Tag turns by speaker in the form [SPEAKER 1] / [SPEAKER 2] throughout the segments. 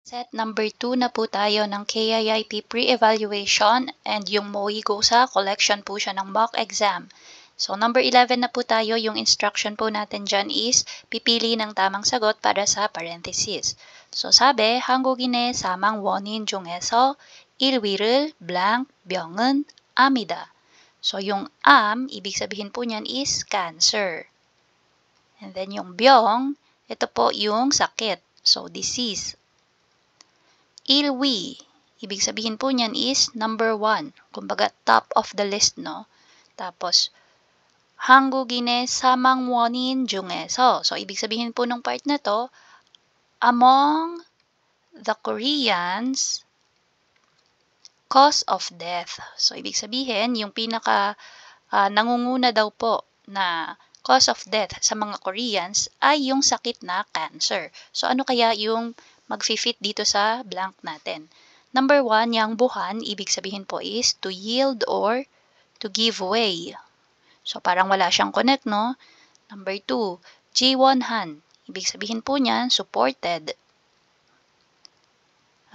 [SPEAKER 1] Set number 2 na po tayo ng KIIP pre-evaluation and yung MOE GOSA collection po siya ng mock exam. So number 11 na po tayo, yung instruction po natin dyan is pipili ng tamang sagot para sa parenthesis. So sabi, 한국인의 사망 원인 중에서 1위를 blank 병은 암이다. So yung ibig sabihin po niyan is cancer. And then yung 병, ito po yung sakit. So disease. Ilwi, ibig sabihin po niyan is number 1. Kumbaga top of the list, no? Tapos, 한국인의 사망 원인 중에서. So, ibig sabihin po ng part na to, among the Koreans, cause of death. So, ibig sabihin, yung pinaka nangunguna daw po na cause of death sa mga Koreans ay yung sakit na cancer. So, ano kaya yung mag-fit dito sa blank natin? Number 1, yung buhan, ibig sabihin po is to yield or to give way. So, parang wala siyang connect, no? Number 2, jiwonhan, ibig sabihin po niyan, supported.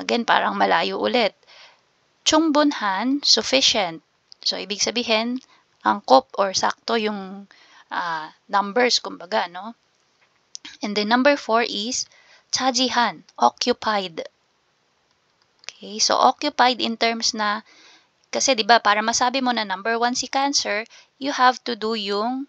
[SPEAKER 1] Again, parang malayo ulit. Chungbunhan, sufficient. So, ibig sabihin, angkop or sakto yung numbers, kumbaga, no? And then number 4 is 차지한, occupied. Okay, so occupied in terms na, kasi 'di ba para masabi mo na number 1 si cancer, you have to do yung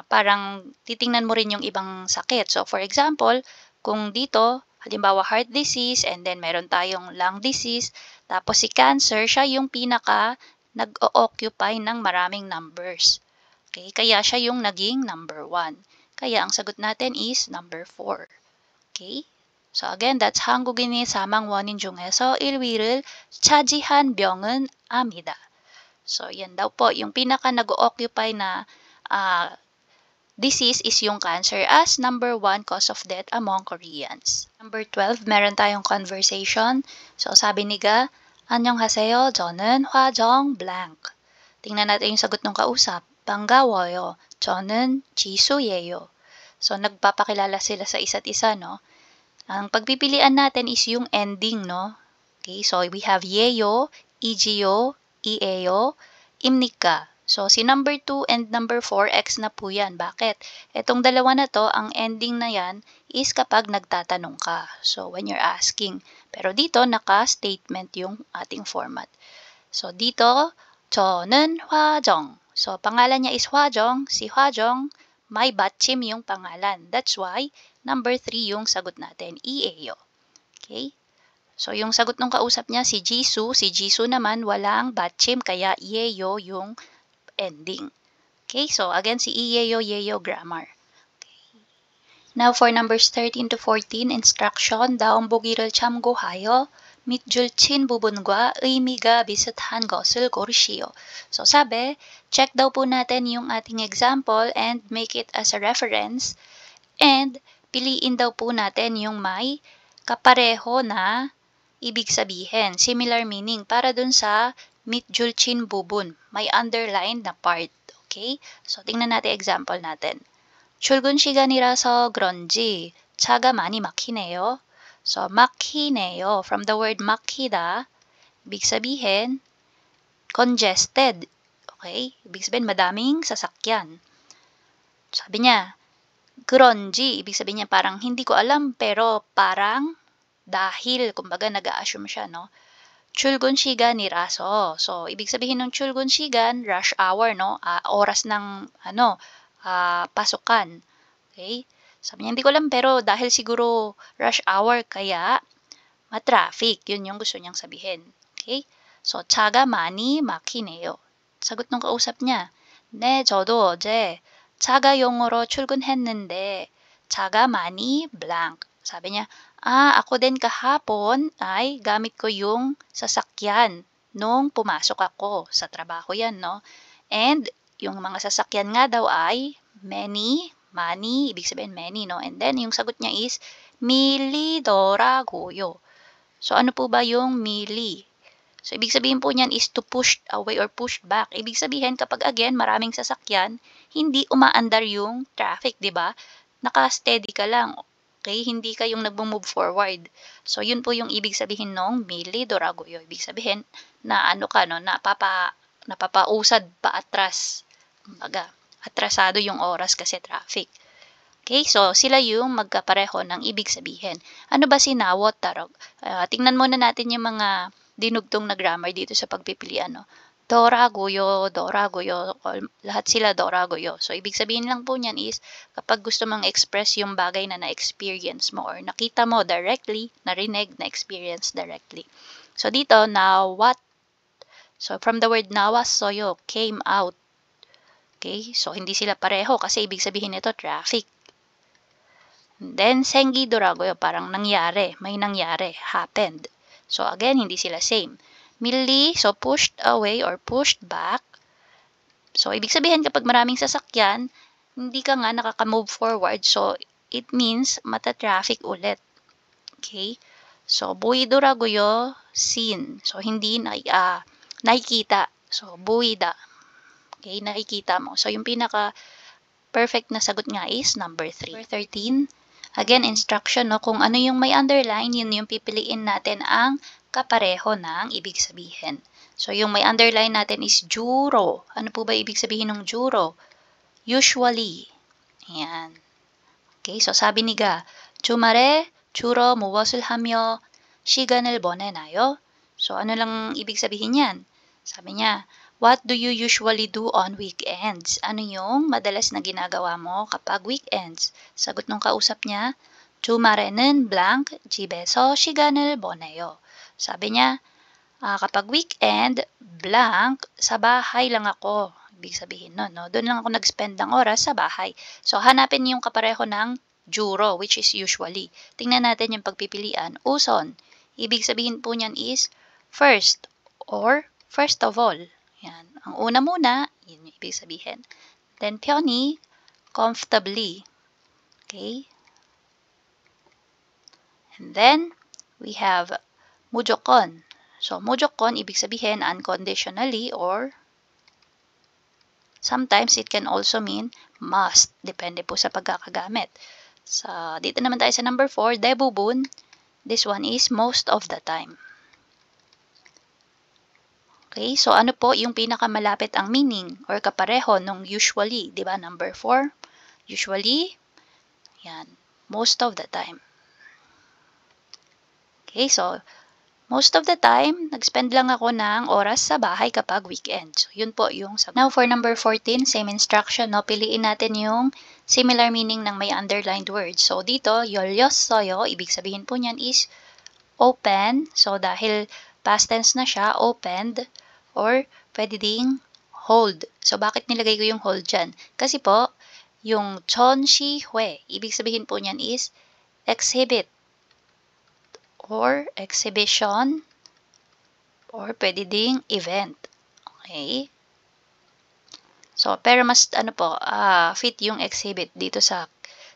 [SPEAKER 1] parang titingnan mo rin yung ibang sakit. So for example, kung dito halimbawa heart disease and then meron tayong lung disease, tapos si cancer siya yung pinaka nag-o-occupy ng maraming numbers. Okay, kaya siya yung naging number 1. Kaya ang sagot natin is number 4. Okay? So again, that's 한국인이 사망 원인 중에서 1위를 차지한 병은 암이다. So yan daw po, yung pinaka nag-occupy na disease is yung cancer as number 1 cause of death among Koreans. Number 12, meron tayong conversation. So sabi ni Ga, 안녕하세요, 저는 화정 blank. Tingnan natin yung sagot ng kausap. 반가워요, 저는 지수예요. So nagpapakilala sila sa isa't isa, no? Ang pagpipilian natin is yung ending, no? Okay, so we have yeyo, ijiyo, ieyo, imnika. So si number 2 and number 4, X na po yan. Bakit? Itong dalawa na to, ang ending na yan is kapag nagtatanong ka. So when you're asking. Pero dito, naka-statement yung ating format. So dito, 저는 화정. So pangalan niya is Hwajong. Si Hwajong, may batchim yung pangalan. That's why, number 3 yung sagot natin, Ieyo. Okay? So, yung sagot ng kausap niya, si Jisoo. Si Jisoo naman, walang batchim, kaya Ieyo yung ending. Okay? So, again, si Ieyo, Ieyo grammar. Okay. Now, for numbers 13 to 14, instruction, 다음 보기를 참고하여 밑줄 부분과 의미가 비슷한 것을 고르시오. So, sabi, check daw po natin yung ating example and make it as a reference. And, piliin daw po natin yung may kapareho na ibig sabihin, similar meaning, para dun sa 밑줄 부분, may underline na part. Okay? So, tingnan natin example natin. 출근 시간이라서 그런지 차가 많이 막히네요. So, makhineyo, from the word makhida, ibig sabihin, congested. Okay? Ibig sabihin, madaming sasakyan. Sabi niya, 그런지, ibig sabihin niya parang hindi ko alam, pero parang dahil, kumbaga nag-a-assume siya, no? 출근 시간이라서. So, ibig sabihin ng 출근 시간, rush hour, no? Oras ng, pasukan. Okay? Sabi niya, hindi ko alam, pero dahil siguro rush hour, kaya ma-traffic. Yun yung gusto niyang sabihin. Okay? So, 차가 많이 막히네요. 사got ng kausap niya, 네, 저도 어제 차가용으로 출근했는데 차가 많이 blank. Sabi niya, ako din kahapon ay gamit ko yung sasakyan nung pumasok ako sa trabaho yan, no? And yung mga sasakyan nga daw ay many, ibig sabihin many, no? And then, yung sagot niya is, 밀리더라고요. So, ano po ba yung mili? So, ibig sabihin po niyan is to push away or push back. Ibig sabihin, kapag again, maraming sasakyan, hindi umaandar yung traffic, di ba? Naka-steady ka lang. Okay? Hindi kayong nagmo-move forward. So, yun po yung ibig sabihin ng mili doragoyo. Ibig sabihin na ano ka, no, napapausad pa atras. Kumbaga, atrasado yung oras kasi traffic. Okay, so sila yung magkapareho ng ibig sabihin. Ano ba si nawot tarog? Tingnan muna natin yung mga dinugtong na grammar dito sa pagpipilian. No? Doragoyo, doragoyo, lahat sila doragoyo. So, ibig sabihin lang po niyan is kapag gusto mong express yung bagay na na-experience mo or nakita mo directly, narinig, na-experience directly. So, dito, nawat. So, from the word nawasoyo, came out. Okay, so hindi sila pareho kasi ibig sabihin nito traffic. Then, sengi doragoyo, parang nangyari, may nangyari, happened. So, again, hindi sila same. Milli, so pushed away or pushed back. So, ibig sabihin kapag maraming sasakyan, hindi ka nga nakaka-move forward. So, it means mata-traffic ulit. Okay? So, bui doragoyo, seen. So, hindi nakikita. So, buida. Okay, nakikita mo. So, yung pinaka-perfect na sagot nga is number 3. Number 13. Again, instruction, no? Kung ano yung may underline, yun yung pipiliin natin ang kapareho ng ibig sabihin. So, yung may underline natin is juro. Ano po ba ibig sabihin ng juro? Usually. Ayan. Okay, so sabi ni Ga, 주말에 주로 무엇을 하며 시간을 보내나요? So, ano lang ibig sabihin yan? Sabi niya, what do you usually do on weekends? Ano yung madalas na ginagawa mo kapag weekends? Sagot nung kausap niya, 주말에는 blank 집에서 시간을 보내요. Sabi niya, kapag weekend, blank, sa bahay lang ako. Ibig sabihin nun, no? Doon lang ako nag-spend ng oras sa bahay. So, hanapin yung kapareho ng juro, which is usually. Tingnan natin yung pagpipilian. Uson. Ibig sabihin po niyan is first or first of all. Yan. Ang una muna, yun yung ibig sabihin. Then, 편히, comfortably. Okay? And then, we have 무조건. So, 무조건, ibig sabihin unconditionally or sometimes it can also mean must. Depende po sa pagkakagamit. So, dito naman tayo sa number 4, 대부분. This one is most of the time. Okay, so ano po yung pinakamalapit ang meaning or kapareho nung usually, di ba? Number 4, usually, yan, most of the time. Okay, so, most of the time, nag-spend lang ako ng oras sa bahay kapag weekend. So, yun po yung sagot. Now, for number 14, same instruction, no? Piliin natin yung similar meaning ng may underlined words. So, dito, 열렸어요, ibig sabihin po niyan is open. So, dahil past tense na siya, opened, or pwede ding hold. So, bakit nilagay ko yung hold dyan? Kasi po, yung 전시회, ibig sabihin po niyan is exhibit or exhibition or pwede ding event. Okay? So, pero mas fit yung exhibit dito sa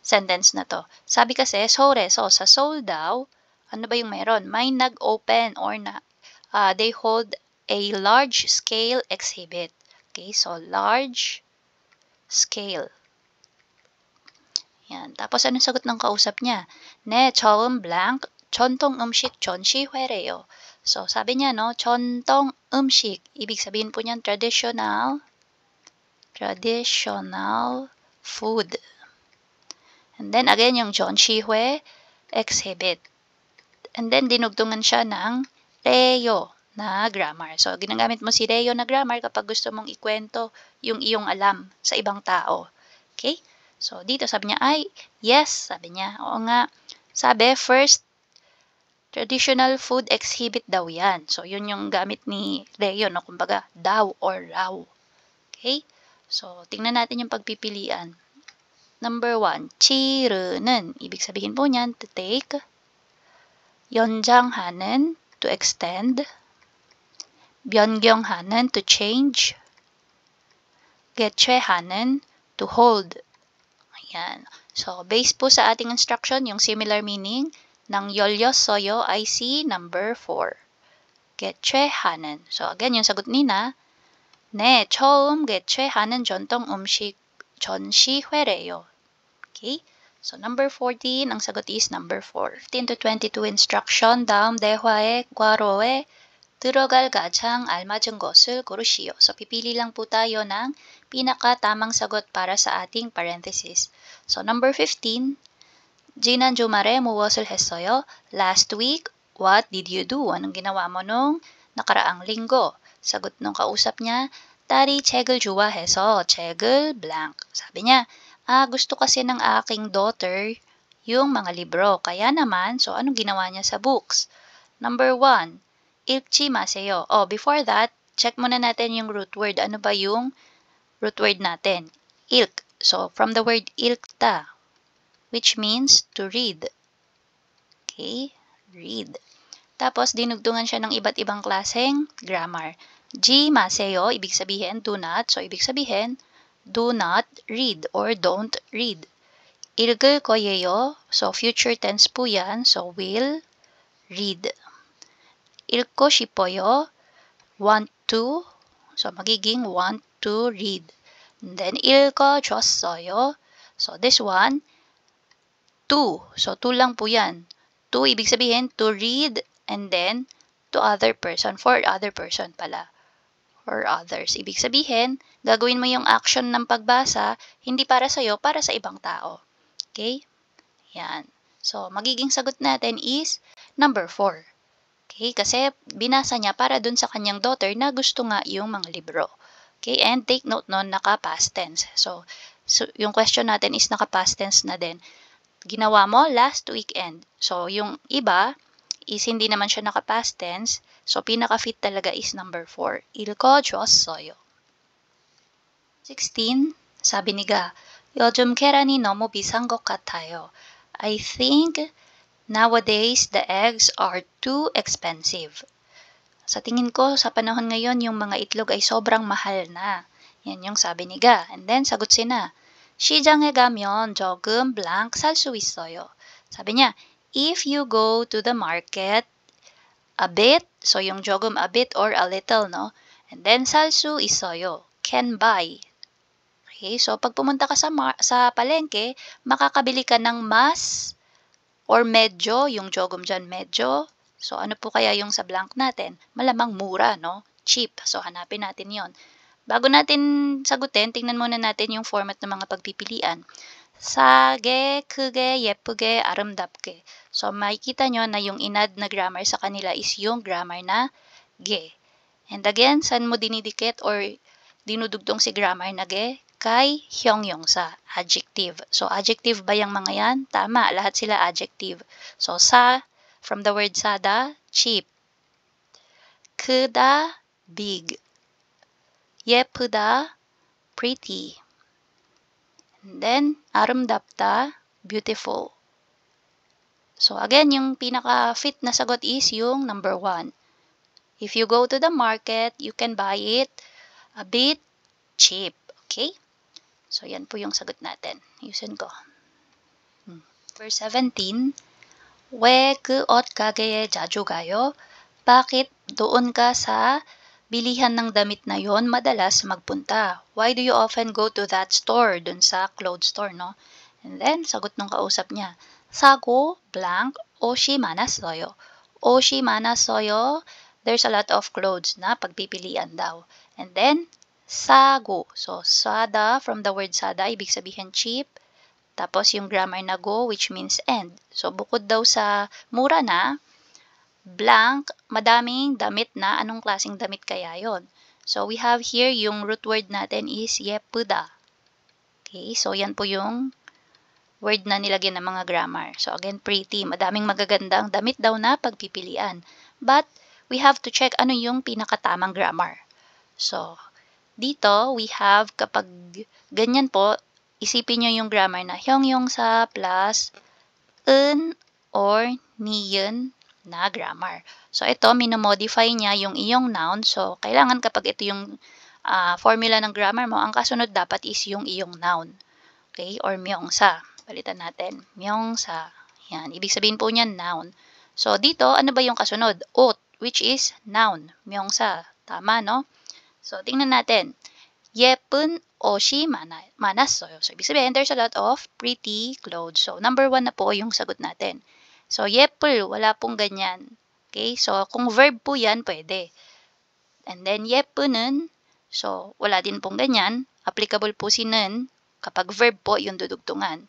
[SPEAKER 1] sentence na to. Sabi kasi, Seoul, so sa Seoul daw, ano ba yung meron? May nag-open or they hold a large-scale exhibit. Okay, so large scale. Yan. Tapos, anong sagot ng kausap niya? 네, 처음 blank, 전통 음식 전시회래요. So, sabi niya, no, 전통 음식. Ibig sabihin po niyan, traditional food. And then, again, yung 전시회, exhibit. And then, dinugtungan siya ng reyo na grammar. So, ginagamit mo si reyo na grammar kapag gusto mong ikwento yung iyong alam sa ibang tao. Okay? So, dito sabi niya, ay, yes, sabi niya. Oo nga. Sabi, first, traditional food exhibit daw yan. So, yun yung gamit ni reyo, no? Kumbaga, daw or raw. Okay? So, tingnan natin yung pagpipilian. Number 1, 치르는. Ibig sabihin po niyan, to take. 연장하는, to extend. 변경하는, to change. 개최하는, to hold. Ayan. So, based po sa ating instruction, yung similar meaning ng 열렸어요 ay si number 4. 개최하는. So, again, yung sagot nina, 네, 처음 개최하는 전통 음식 전시회래요. Okay? So, number 14, ang sagot is number 4. 15 to 22 instruction, 다음 대화의 괄호에 들어갈 가장 알맞은 것을 고르시오. So, pipili lang po tayo ng pinaka-tamang sagot para sa ating parenthesis. So, number 15, 지난 주말에 무엇을 했어요? Last week, what did you do? Anong ginawa mo nung nakaraang linggo? Sagot nung kausap niya, 딸이 책을 좋아해서 책을 blank. Sabi niya, gusto kasi ng aking daughter yung mga libro. Kaya naman, so anong ginawa niya sa books? Number 1, 읽지 마세요. Before that, check muna natin yung root word. Ano ba yung root word natin? Ilk. So, from the word ilkta, which means to read. Okay? Read. Tapos, dinugtungan siya ng iba't ibang klaseng grammar. G 마세요, ibig sabihin do not. So, ibig sabihin, do not read or don't read. 읽을 거예요. So, future tense po yan. So, will read. 읽고 싶어요. Want to. So, magiging want to read. And then, 읽어줬어요. So, this one, to. So, to lang po yan. To, ibig sabihin, to read and then to other person. For other person pala. Or others. Ibig sabihin, gagawin mo yung action ng pagbasa, hindi para sa'yo, para sa ibang tao. Okay? Yan. So, magiging sagot natin is number 4. Okay? Kasi binasa niya para dun sa kanyang daughter na gusto nga yung mga libro. Okay? And take note nun, naka-past tense. So, yung question natin is naka-past tense na din. Ginawa mo last weekend. So, yung iba is hindi naman siya naka-past tense. So, pinaka-fit talaga is number 4. 읽어줬어요. 16, sabi ni Ga, 요즘 계란이 너무 비싼 것 같아요. I think nowadays the eggs are too expensive. Sa tingin ko, sa panahon ngayon, yung mga itlog ay sobrang mahal na. Yan yung sabi ni Ga. And then, sagot si na, 시장에 가면 조금 blank 살 수 있어요. Sabi niya, if you go to the market, a bit, so yung jogum a bit or a little, no? And then 살 수 있어요, can buy. Okay, so pag pumunta ka sa palengke, makakabili ka ng mas or medyo, yung jogum dyan medyo. So ano po kaya yung sa blank natin? Malamang mura, no? Cheap. So hanapin natin yon. Bago natin sagutin, tingnan muna natin yung format ng mga pagpipilian. 싸게, 크게, 예쁘게, 아름답게. So, makikita nyo na yung inad na grammar sa kanila is yung grammar na ge. And again, saan mo dinidikit or dinudugtong si grammar na ge? Kay 형용사, adjective. So, adjective ba yung mga yan? Tama, lahat sila adjective. So, sa, from the word sada, cheap. 크다, big. 예쁘다, pretty. And then, 아름답다, beautiful. So, again, yung pinaka-fit na sagot is yung number 1. If you go to the market, you can buy it a bit cheap. Okay? So, yan po yung sagot natin. Ayusin ko. Verse 17, 왜 그 옷 가게에 자주 가요? Bakit doon ka sa bilihan ng damit na yon madalas magpunta? Why do you often go to that store? Dun sa clothes store, no? And then, sagot nung kausap niya, 사고, blank, 옷이 많았어요. 옷이 많았어요. There's a lot of clothes na pagpipilian daw. And then, 사고. So, sada, from the word sada, ibig sabihin cheap. Tapos, yung grammar na go, which means end. So, bukod daw sa mura na, blank, madaming damit na. Anong klaseng damit kaya yon? So, we have here, yung root word natin is 예쁘다. Okay, so yan po yung word na nilagyan ng mga grammar. So, again, pretty. Madaming magagandang damit daw na pagpipilian. But, we have to check ano yung pinakatamang grammar. So, dito, we have, kapag ganyan po, isipin nyo yung grammar na 형용사 plus 은 or niyon na grammar. So, ito, minomodify niya yung iyong noun. So, kailangan kapag ito yung formula ng grammar mo, ang kasunod dapat is yung iyong noun. Okay? Or myongsa. Palitan natin. Myongsa. Yan. Ibig sabihin po niyan, noun. So, dito, ano ba yung kasunod? 옷, which is noun. myongsa. Tama, no? So, tingnan natin. 예쁜 옷이 많았어요. So, ibig sabihin, there's a lot of pretty clothes. So, number 1 na po yung sagot natin. So, 예쁠, wala pong ganyan. Okay? So, kung verb po yan, pwede. And then, 예쁜은, so, wala din pong ganyan. Applicable po si 는 kapag verb po yung dudugtungan.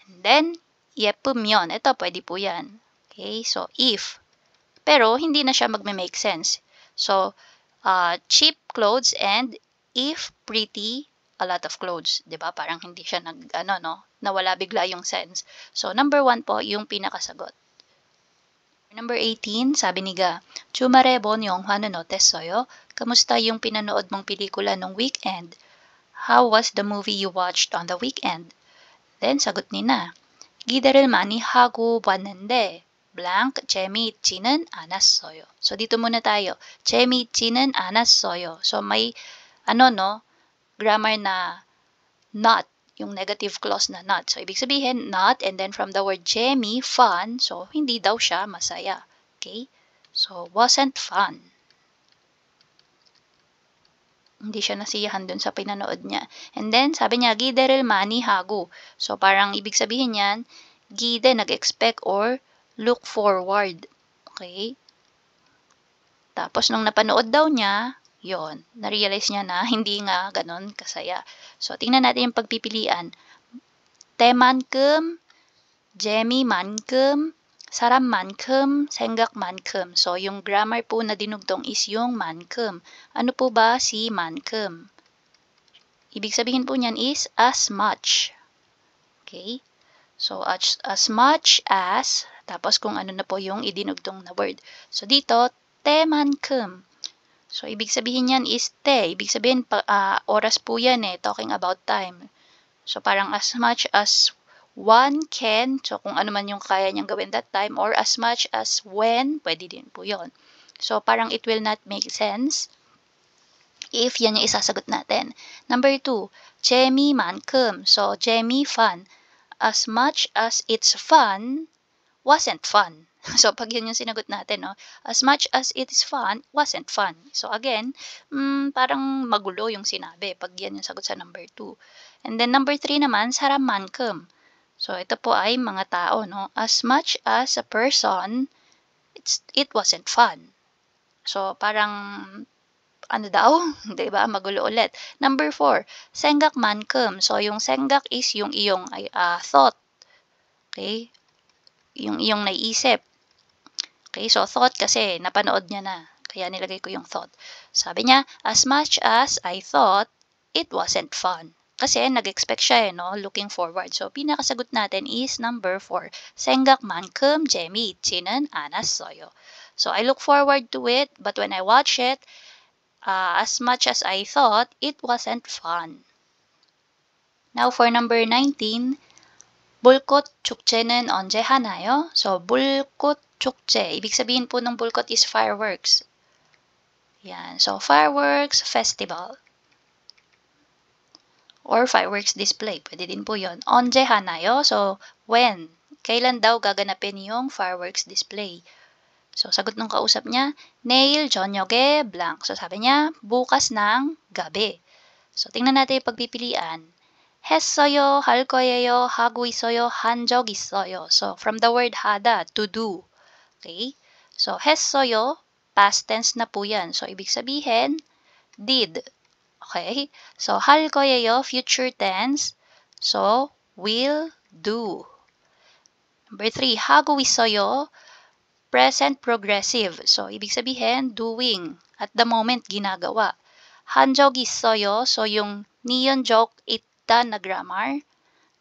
[SPEAKER 1] And then, 예쁘면, ito, pwede po yan. Okay? So, if. Pero, hindi na siya magme-make sense. So, cheap clothes and if pretty, a lot of clothes. Diba? Parang hindi siya nawala bigla yung sense. So, number 1 po, yung pinakasagot. Number 18, sabi ni Ga, 주말에 본 영화는 어땠어요? Kamusta yung pinanood mong pelikula nung weekend? How was the movie you watched on the weekend? Then, sagot ni Na, 기대를 많이 하고 봤는데, blank, 재미있지는 않았어요. So, dito muna tayo. 재미있지는 않았어요. So, may, grammar na not, yung negative clause na not. So, ibig sabihin, not, and then from the word 재미, fun, so, hindi daw siya masaya. Okay? So, wasn't fun. Hindi siya nasiyahan dun sa pinanood niya. And then, sabi niya, 기대를 많이 하고. So, parang ibig sabihin niyan, gide, nag-expect or look forward. Okay? Tapos, nung napanood daw niya, yon, na-realize niya na hindi nga ganon kasaya. So, tingnan natin yung pagpipilian. 때만큼, 재미만큼, 사람만큼, 생각만큼. So, yung grammar po na dinugtong is yung 만큼. Ano po ba si 만큼? Ibig sabihin po niyan is as much. Okay? So, as much as, tapos kung ano na po yung idinugtong na word. So, dito, 때만큼. So, ibig sabihin niyan is te. Ibig sabihin, oras po yan talking about time. So, parang as much as one can, so kung ano man yung kaya niyang gawin that time, or as much as when, pwede din po yon. So, parang it will not make sense if yan yung isasagot natin. Number 2, 재미만큼. So, 재미, fun. As much as it's fun, wasn't fun. So, pag yun yung sinagot natin, as much as it is fun, wasn't fun. So, again, parang magulo yung sinabi pag yan yung sagot sa number 2. And then, number 3 naman, 사람만큼. So, ito po ay mga tao, As much as a person, it wasn't fun. So, parang, diba? Magulo ulit. Number 4, 생각만큼. So, yung 생각 is yung iyong thought. Okay? Yung iyong naiisip. Okay? So, thought kasi napanood niya na. Kaya nilagay ko yung thought. Sabi niya, as much as I thought, it wasn't fun. Kasi nag-expect siya looking forward. So, pinakasagot natin is number 4. 생각만큼 재미있지는 않았어요. So, I look forward to it, but when I watch it, as much as I thought, it wasn't fun. Now, for number 19, 불꽃 축제는 언제 하나요? So, 불꽃 축제. Ibig sabihin po ng 불꽃 is fireworks. Yan. So, fireworks festival. Or fireworks display. Pwede din po yun. 언제 하나요? So, when? Kailan daw gaganapin yung fireworks display? So, sagot ng kausap niya, 내일 저녁에 blank. So, sabi niya, bukas ng gabi. So, tingnan natin yung pagpipilian. 했어요, 할 거예요, 하고 있어요, 한 적 있어요. So, from the word 하다, to do. Okay? So, 했어요, past tense na po yan. So, ibig sabihin, did. Okay? So, 할 거예요, future tense. So, will do. Number 3, 하고 있어요, present progressive. So, ibig sabihin, doing. At the moment, ginagawa. 한 적 있어요. So, yung niyon joke, ita na grammar.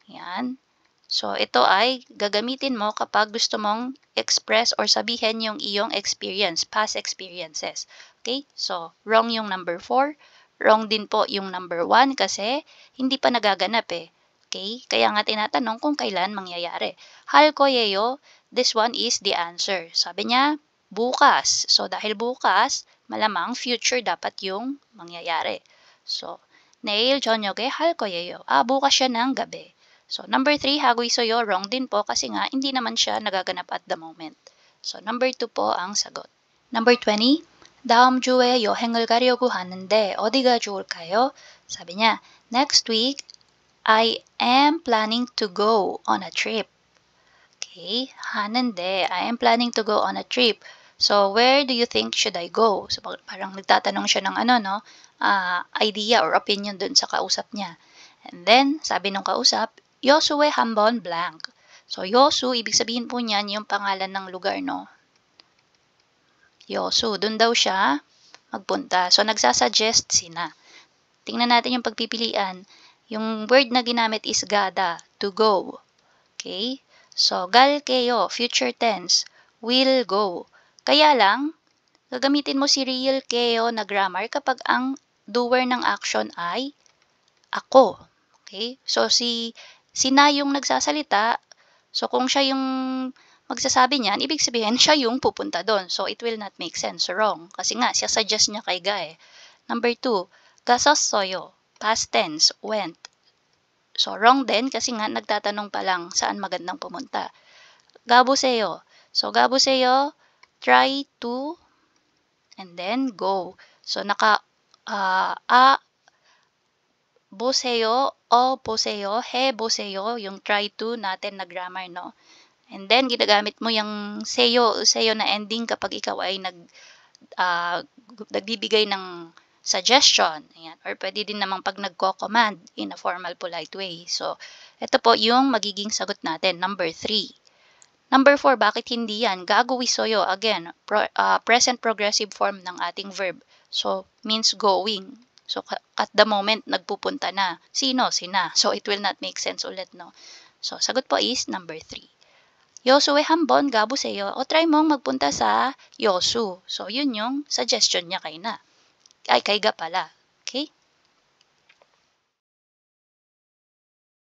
[SPEAKER 1] Yan. So, ito ay gagamitin mo kapag gusto mong express or sabihin yung iyong experience, past experiences. Okay? So, wrong yung number 4. Wrong din po yung number 1 kasi hindi pa nagaganap Okay? Kaya nga tinatanong kung kailan mangyayari. 할 거예요, this one is the answer. Sabi niya, bukas. So, dahil bukas, malamang future dapat yung mangyayari. So, 내일 저녁에 할 거예요. Bukas siya ng gabi. So, number 3, 하고 있어요, wrong din po kasi nga hindi naman siya nagaganap at the moment. So, number 2 po ang sagot. Number 20, 다음 주에 여행을 가려고 하는데 어디가 좋을까요? 사bi niya, next week, I am planning to go on a trip. Okay, 하는데, I am planning to go on a trip. So, where do you think should I go? So, parang nagtatanong siya ng idea or opinion dun sa kausap niya. And then, sabi nung kausap, Yosue 한번 blank. So, Yosu, ibig sabihin po niyan yung pangalan ng lugar, no? Yosu, dun daw siya magpunta. So, nagsasuggest sina. Tingnan natin yung pagpipilian. Yung word na ginamit is gada, to go. Okay? So, galkeyo, future tense, will go. Kaya lang, gagamitin mo si real keo na grammar kapag ang doer ng action ay ako. Okay? So, sina yung nagsasalita. So, kung siya yung magsasabi niyan, ibig sabihin, siya yung pupunta doon. So, it will not make sense. Wrong. Kasi nga, siya suggest niya kay Guy. Number 2, gasossoyo, past tense, went. So, wrong din kasi nga nagtatanong pa lang saan magandang pumunta. Gabuseyo. So, gabuseyo, try to, and then go. So, boseyo, o boseyo, he boseyo, yung try to natin na grammar, no? And then, ginagamit mo yung seyo na ending kapag ikaw ay nagbibigay ng suggestion. Ayan. Or pwede din namang pag nagko-command in a formal, polite way. So, ito po yung magiging sagot natin. Number 3. Number 4, bakit hindi yan? Gaguwisoyo, again, present progressive form ng ating verb. So, means going. So, at the moment, nagpupunta na. Sino? Sina. So, it will not make sense ulit, no? So, sagot po is number 3. Yosue 한번 가보세요. O try mong magpunta sa Yosu. So, yun yung suggestion niya kay Ga pala. Okay?